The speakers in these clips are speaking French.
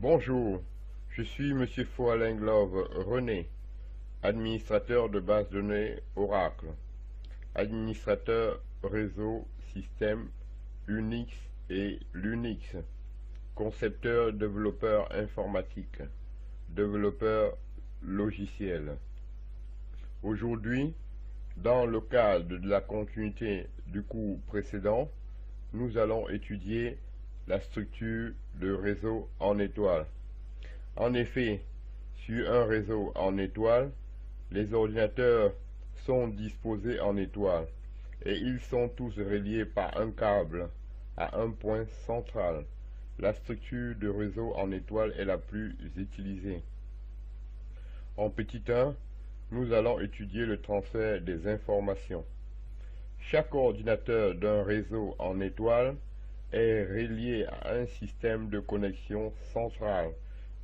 Bonjour, je suis Monsieur Foalin-Glove René, administrateur de base de données Oracle, administrateur réseau, système Unix et Linux, concepteur, développeur informatique, développeur logiciel. Aujourd'hui, dans le cadre de la continuité du cours précédent, nous allons étudier la structure de réseau en étoile. En effet, sur un réseau en étoile, les ordinateurs sont disposés en étoile et ils sont tous reliés par un câble à un point central. La structure de réseau en étoile est la plus utilisée. En petit 1, nous allons étudier le transfert des informations. Chaque ordinateur d'un réseau en étoile est relié à un système de connexion central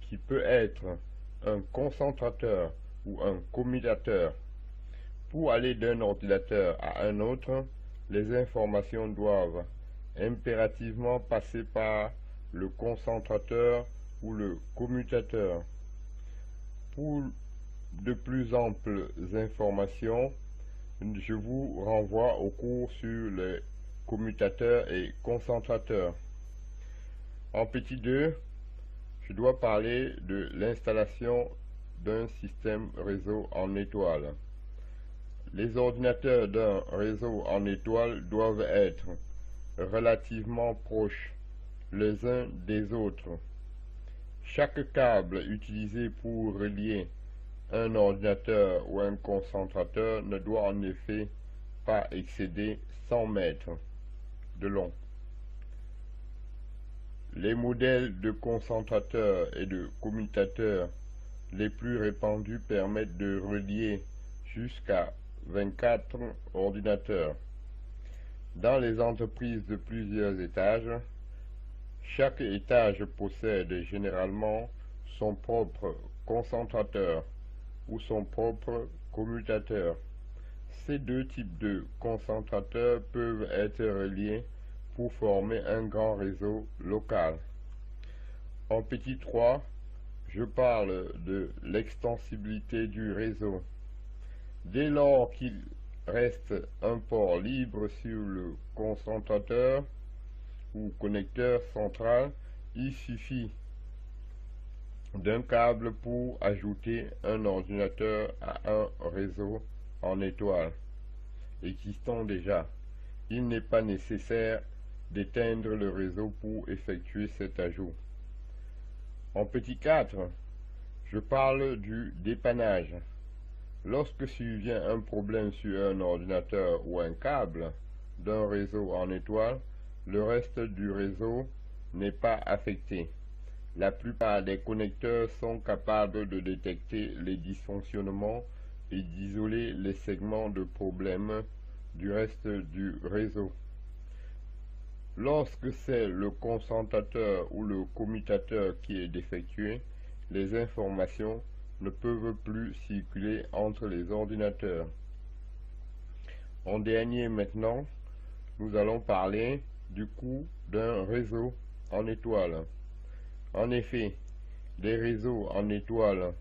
qui peut être un concentrateur ou un commutateur. Pour aller d'un ordinateur à un autre, les informations doivent impérativement passer par le concentrateur ou le commutateur. Pour de plus amples informations, je vous renvoie au cours sur les commutateurs et concentrateurs. En petit 2, je dois parler de l'installation d'un système réseau en étoile. Les ordinateurs d'un réseau en étoile doivent être relativement proches les uns des autres. Chaque câble utilisé pour relier un ordinateur ou un concentrateur ne doit en effet pas excéder 100 mètres de long. Les modèles de concentrateurs et de commutateurs les plus répandus permettent de relier jusqu'à 24 ordinateurs. Dans les entreprises de plusieurs étages, chaque étage possède généralement son propre concentrateur ou son propre commutateur. Ces deux types de concentrateurs peuvent être reliés pour former un grand réseau local. En petit 3, je parle de l'extensibilité du réseau. Dès lors qu'il reste un port libre sur le concentrateur ou connecteur central, il suffit d'un câble pour ajouter un ordinateur à un réseau en étoile existant déjà. Il n'est pas nécessaire d'éteindre le réseau pour effectuer cet ajout. En petit 4, je parle du dépannage. Lorsque survient un problème sur un ordinateur ou un câble d'un réseau en étoile, le reste du réseau n'est pas affecté. La plupart des connecteurs sont capables de détecter les dysfonctionnements et d'isoler les segments de problème du reste du réseau. Lorsque c'est le concentrateur ou le commutateur qui est défectué, les informations ne peuvent plus circuler entre les ordinateurs. En dernier maintenant, nous allons parler du coût d'un réseau en étoile. En effet, les réseaux en étoile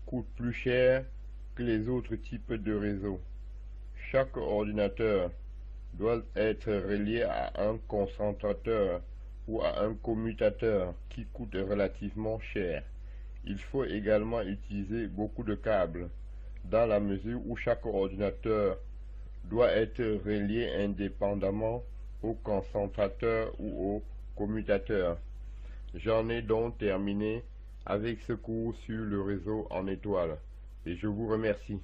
coûtent plus cher que les autres types de réseaux. Chaque ordinateur doit être relié à un concentrateur ou à un commutateur qui coûte relativement cher. Il faut également utiliser beaucoup de câbles, dans la mesure où chaque ordinateur doit être relié indépendamment au concentrateur ou au commutateur. J'en ai donc terminé avec ce cours sur le réseau en étoile et je vous remercie.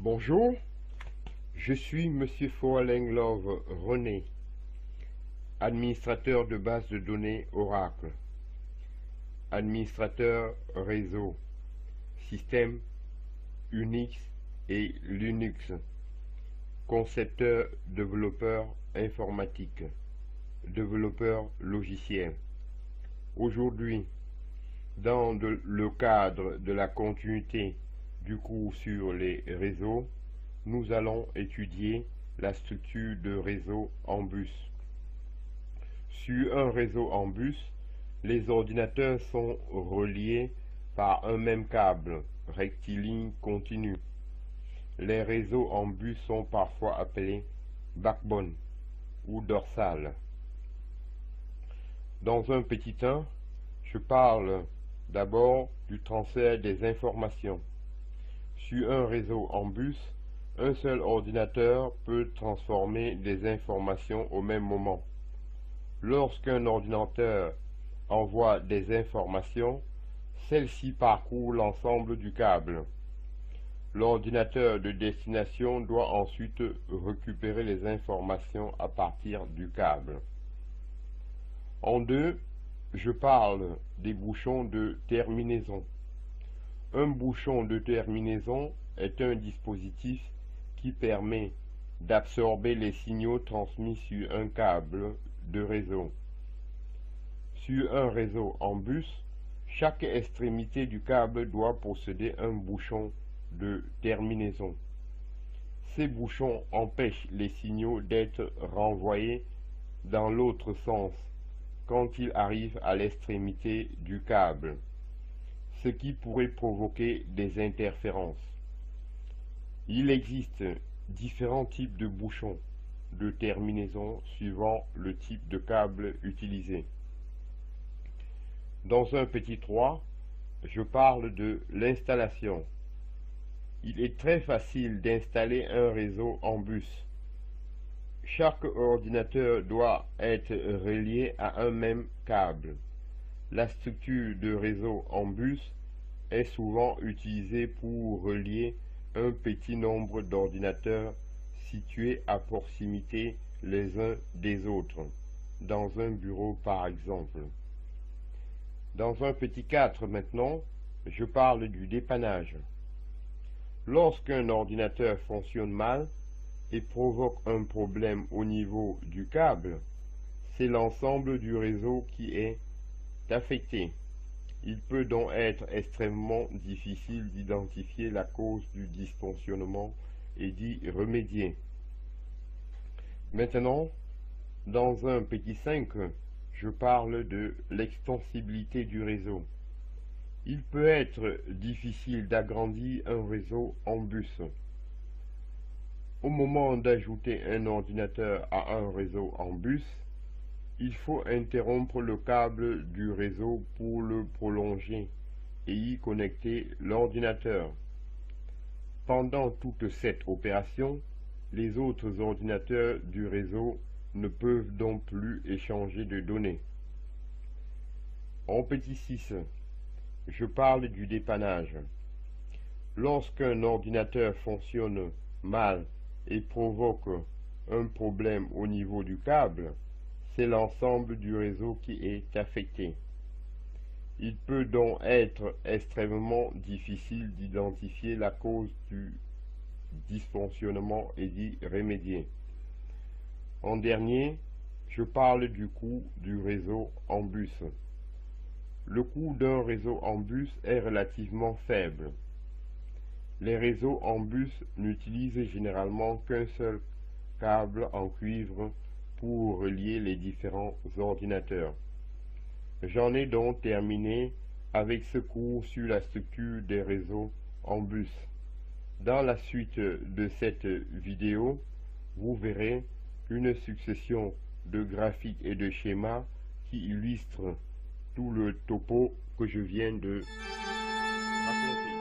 Bonjour, je suis Monsieur Foalenglove René, administrateur de base de données Oracle, administrateur réseau, système Unix et Linux, concepteur, développeur informatique, développeur logiciel. Aujourd'hui, dans le cadre de la continuité du cours sur les réseaux, nous allons étudier la structure de réseau en bus. Sur un réseau en bus, les ordinateurs sont reliés par un même câble rectiligne continu. Les réseaux en bus sont parfois appelés backbone ou dorsal. Dans un petit temps, je parle d'abord du transfert des informations. Sur un réseau en bus, un seul ordinateur peut transformer des informations au même moment. Lorsqu'un ordinateur envoie des informations, celles-ci parcourent l'ensemble du câble. L'ordinateur de destination doit ensuite récupérer les informations à partir du câble. En deux, je parle des bouchons de terminaison. Un bouchon de terminaison est un dispositif qui permet d'absorber les signaux transmis sur un câble de réseau. Sur un réseau en bus, chaque extrémité du câble doit posséder un bouchon de terminaison. Ces bouchons empêchent les signaux d'être renvoyés dans l'autre sens quand ils arrivent à l'extrémité du câble, ce qui pourrait provoquer des interférences. Il existe différents types de bouchons de terminaison suivant le type de câble utilisé. Dans un petit 3, je parle de l'installation. Il est très facile d'installer un réseau en bus. Chaque ordinateur doit être relié à un même câble. La structure de réseau en bus est souvent utilisée pour relier un petit nombre d'ordinateurs situés à proximité les uns des autres, dans un bureau par exemple. Dans un petit 4 maintenant, je parle du dépannage. Lorsqu'un ordinateur fonctionne mal et provoque un problème au niveau du câble, c'est l'ensemble du réseau qui est affecté. Il peut donc être extrêmement difficile d'identifier la cause du dysfonctionnement et d'y remédier. Maintenant, dans un petit 5, je parle de l'extensibilité du réseau. Il peut être difficile d'agrandir un réseau en bus. Au moment d'ajouter un ordinateur à un réseau en bus, il faut interrompre le câble du réseau pour le prolonger et y connecter l'ordinateur. Pendant toute cette opération, les autres ordinateurs du réseau ne peuvent donc plus échanger de données. En petit 6, je parle du dépannage. Lorsqu'un ordinateur fonctionne mal et provoque un problème au niveau du câble, c'est l'ensemble du réseau qui est affecté. Il peut donc être extrêmement difficile d'identifier la cause du dysfonctionnement et d'y remédier. En dernier, je parle du coût du réseau en bus. Le coût d'un réseau en bus est relativement faible. Les réseaux en bus n'utilisent généralement qu'un seul câble en cuivre pour relier les différents ordinateurs. J'en ai donc terminé avec ce cours sur la structure des réseaux en bus. Dans la suite de cette vidéo, vous verrez une succession de graphiques et de schémas qui illustrent tout le topo que je viens de raconter.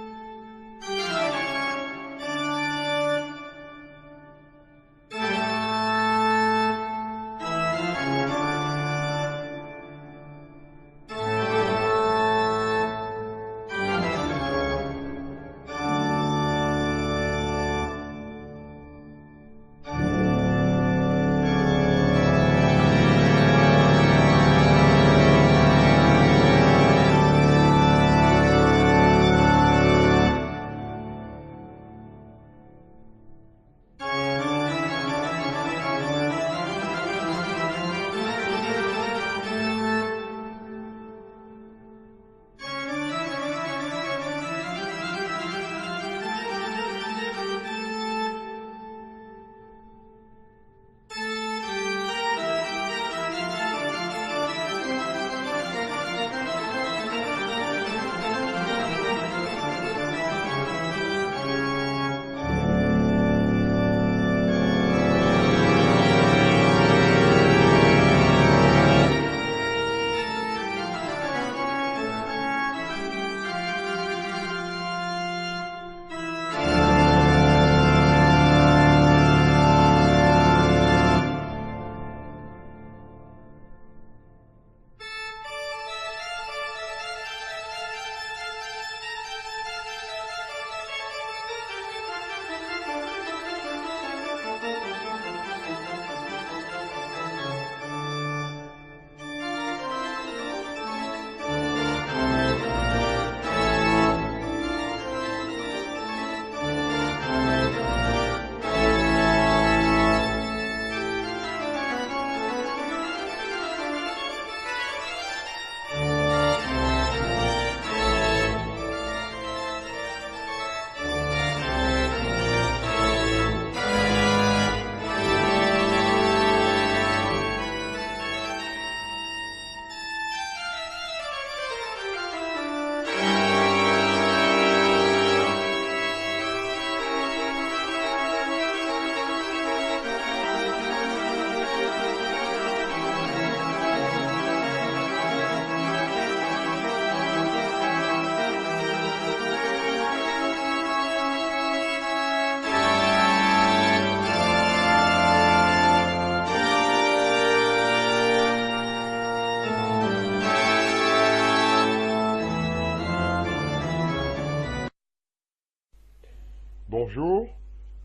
Bonjour,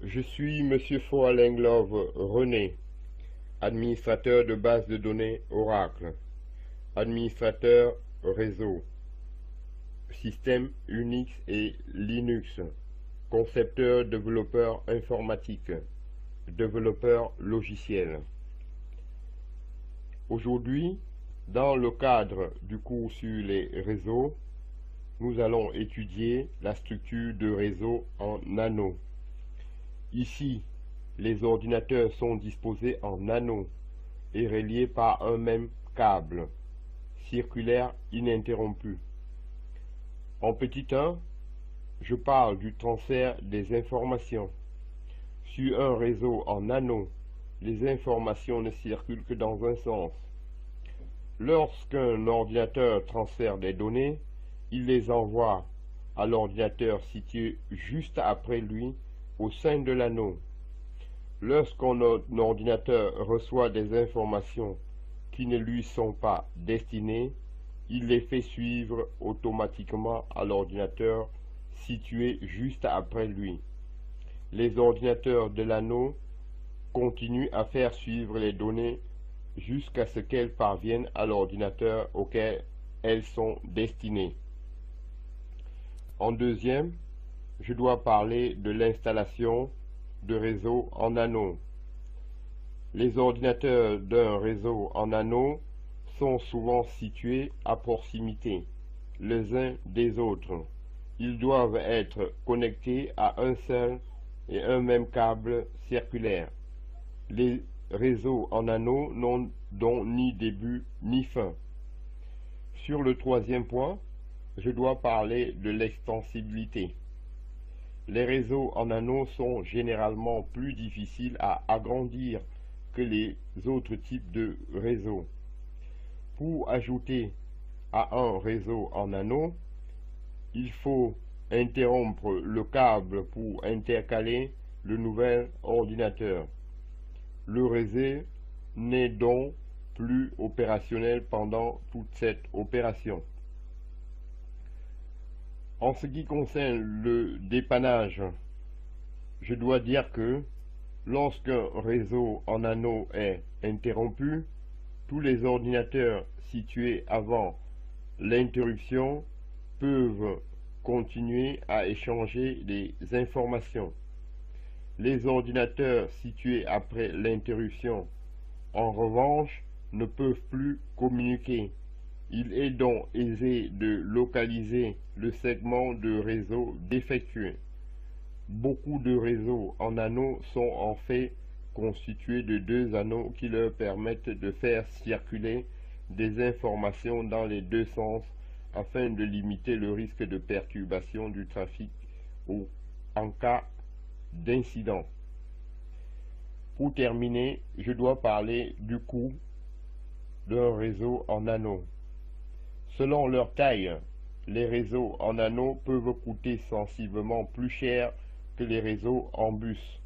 je suis Monsieur Foalenglove René, administrateur de base de données Oracle, administrateur réseau, système Unix et Linux, concepteur développeur informatique, développeur logiciel. Aujourd'hui, dans le cadre du cours sur les réseaux, nous allons étudier la structure de réseau en anneaux. Ici, les ordinateurs sont disposés en anneaux et reliés par un même câble circulaire ininterrompu. En petit 1, je parle du transfert des informations. Sur un réseau en anneaux, les informations ne circulent que dans un sens. Lorsqu'un ordinateur transfère des données, il les envoie à l'ordinateur situé juste après lui au sein de l'anneau. Lorsqu'un ordinateur reçoit des informations qui ne lui sont pas destinées, il les fait suivre automatiquement à l'ordinateur situé juste après lui. Les ordinateurs de l'anneau continuent à faire suivre les données jusqu'à ce qu'elles parviennent à l'ordinateur auquel elles sont destinées. En deuxième, je dois parler de l'installation de réseaux en anneaux. Les ordinateurs d'un réseau en anneaux sont souvent situés à proximité les uns des autres. Ils doivent être connectés à un seul et un même câble circulaire. Les réseaux en anneaux n'ont donc ni début ni fin. Sur le troisième point, je dois parler de l'extensibilité. Les réseaux en anneaux sont généralement plus difficiles à agrandir que les autres types de réseaux. Pour ajouter à un réseau en anneaux, il faut interrompre le câble pour intercaler le nouvel ordinateur. Le réseau n'est donc plus opérationnel pendant toute cette opération. En ce qui concerne le dépannage, je dois dire que lorsqu'un réseau en anneaux est interrompu, tous les ordinateurs situés avant l'interruption peuvent continuer à échanger des informations. Les ordinateurs situés après l'interruption, en revanche, ne peuvent plus communiquer. Il est donc aisé de localiser le segment de réseau défectueux. Beaucoup de réseaux en anneaux sont en fait constitués de deux anneaux qui leur permettent de faire circuler des informations dans les deux sens afin de limiter le risque de perturbation du trafic en cas d'incident. Pour terminer, je dois parler du coût d'un réseau en anneaux. Selon leur taille, les réseaux en anneaux peuvent coûter sensiblement plus cher que les réseaux en bus,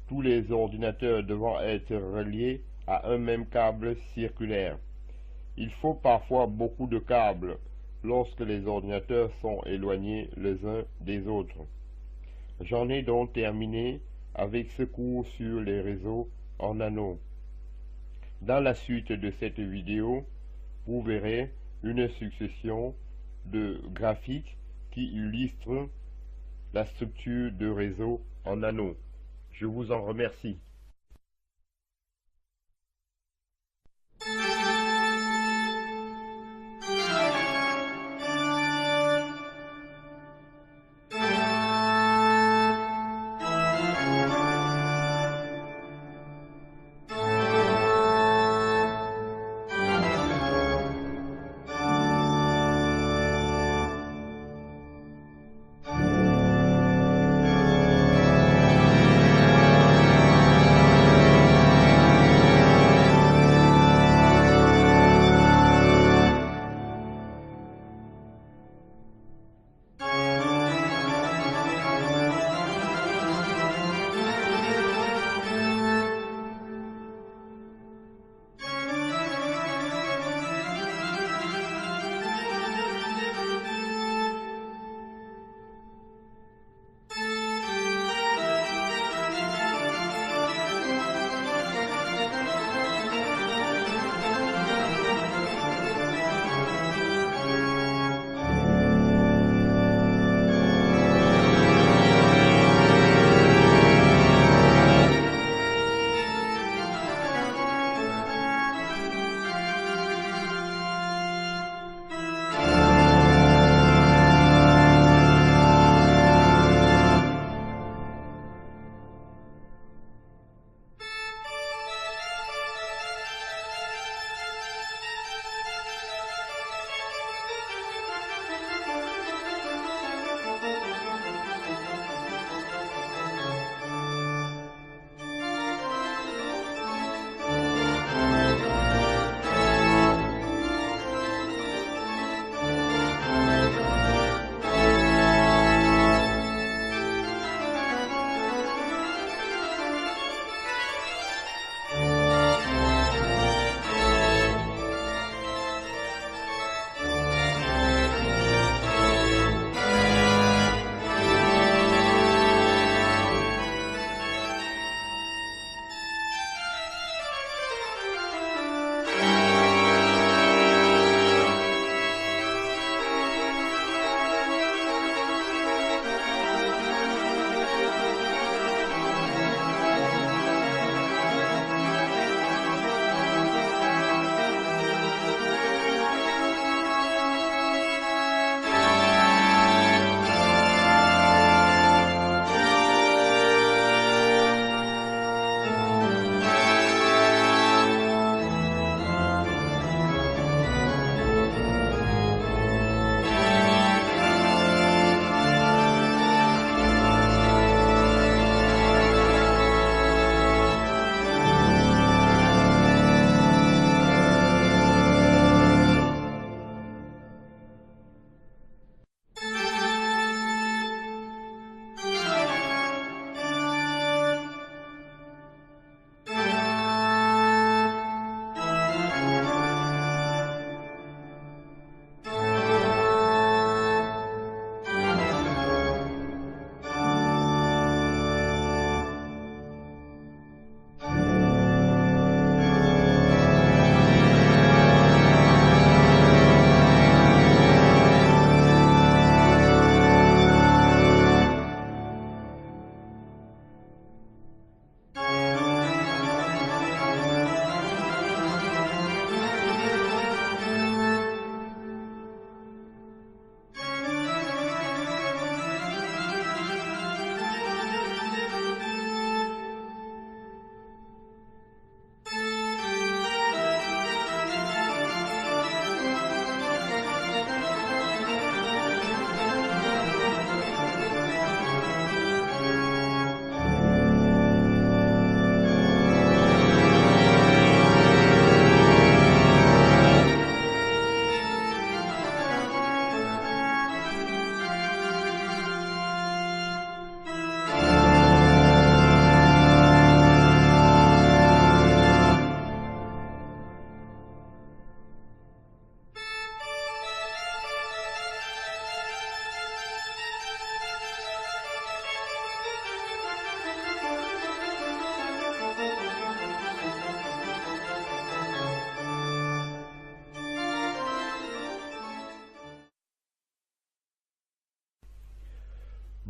tous les ordinateurs devant être reliés à un même câble circulaire. Il faut parfois beaucoup de câbles lorsque les ordinateurs sont éloignés les uns des autres. J'en ai donc terminé avec ce cours sur les réseaux en anneaux. Dans la suite de cette vidéo, vous verrez une succession de graphiques qui illustrent la structure de réseau en anneaux. Je vous en remercie.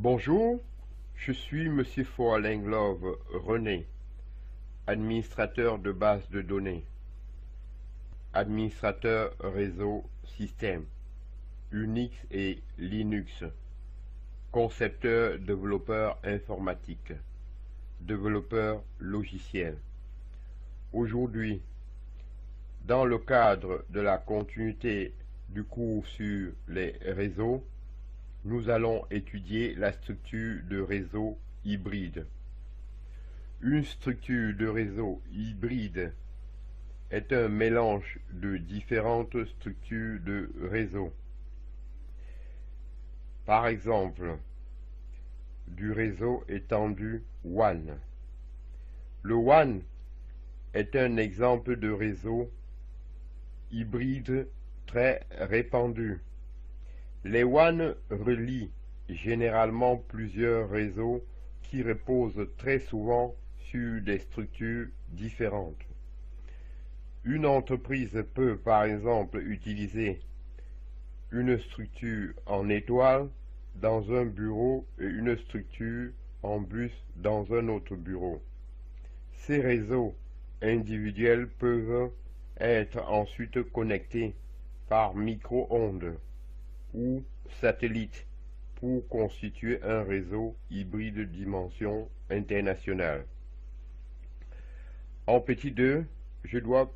Bonjour, je suis Monsieur Foallenglove René, administrateur de base de données, administrateur réseau système, Unix et Linux, concepteur développeur informatique, développeur logiciel. Aujourd'hui, dans le cadre de la continuité du cours sur les réseaux, nous allons étudier la structure de réseau hybride. Une structure de réseau hybride est un mélange de différentes structures de réseau. Par exemple, du réseau étendu WAN. Le WAN est un exemple de réseau hybride très répandu. Les WAN relient généralement plusieurs réseaux qui reposent très souvent sur des structures différentes. Une entreprise peut par exemple utiliser une structure en étoile dans un bureau et une structure en bus dans un autre bureau. Ces réseaux individuels peuvent être ensuite connectés par micro-ondes ou satellite pour constituer un réseau hybride de dimension internationale. En petit 2, je dois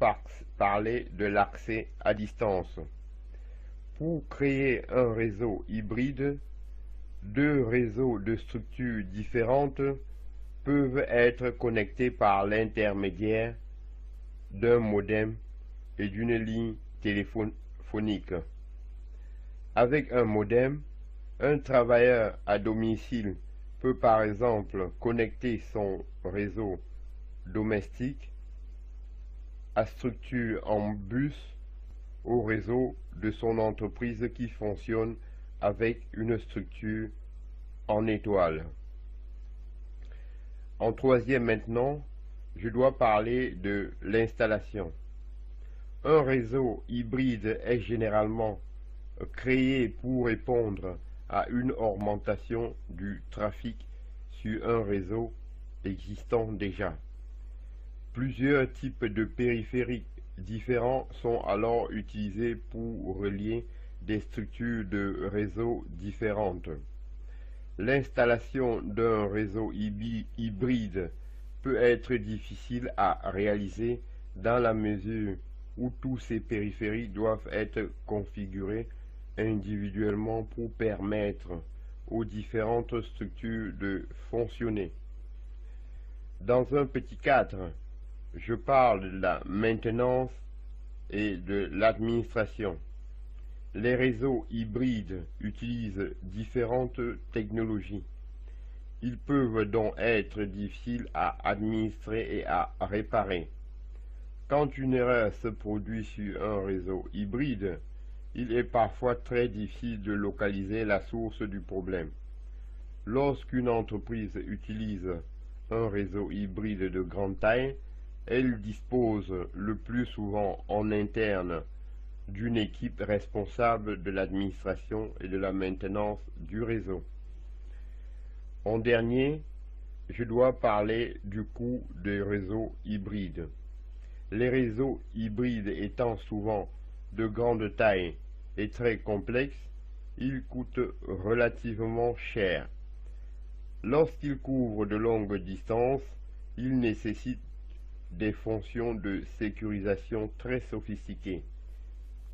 parler de l'accès à distance. Pour créer un réseau hybride, deux réseaux de structures différentes peuvent être connectés par l'intermédiaire d'un modem et d'une ligne téléphonique. Avec un modem, un travailleur à domicile peut par exemple connecter son réseau domestique à structure en bus au réseau de son entreprise qui fonctionne avec une structure en étoile. En troisième maintenant, je dois parler de l'installation. Un réseau hybride est généralement créé pour répondre à une augmentation du trafic sur un réseau existant déjà. Plusieurs types de périphériques différents sont alors utilisés pour relier des structures de réseau différentes. L'installation d'un réseau hybride peut être difficile à réaliser dans la mesure où tous ces périphériques doivent être configurés individuellement pour permettre aux différentes structures de fonctionner. Dans un petit cadre, je parle de la maintenance et de l'administration. Les réseaux hybrides utilisent différentes technologies. Ils peuvent donc être difficiles à administrer et à réparer. Quand une erreur se produit sur un réseau hybride, il est parfois très difficile de localiser la source du problème. Lorsqu'une entreprise utilise un réseau hybride de grande taille, elle dispose le plus souvent en interne d'une équipe responsable de l'administration et de la maintenance du réseau. En dernier, je dois parler du coût des réseaux hybrides. Les réseaux hybrides étant souvent de grande taille et très complexes, ils coûtent relativement cher. Lorsqu'ils couvrent de longues distances, ils nécessitent des fonctions de sécurisation très sophistiquées.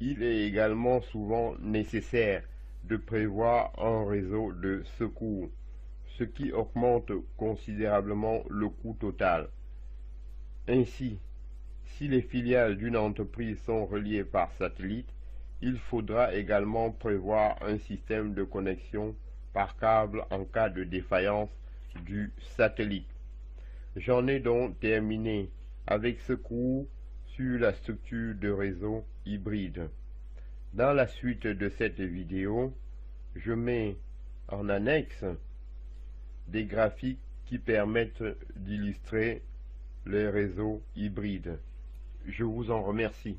Il est également souvent nécessaire de prévoir un réseau de secours, ce qui augmente considérablement le coût total. Ainsi, si les filiales d'une entreprise sont reliées par satellite, il faudra également prévoir un système de connexion par câble en cas de défaillance du satellite. J'en ai donc terminé avec ce cours sur la structure de réseau hybride. Dans la suite de cette vidéo, je mets en annexe des graphiques qui permettent d'illustrer les réseaux hybrides. Je vous en remercie.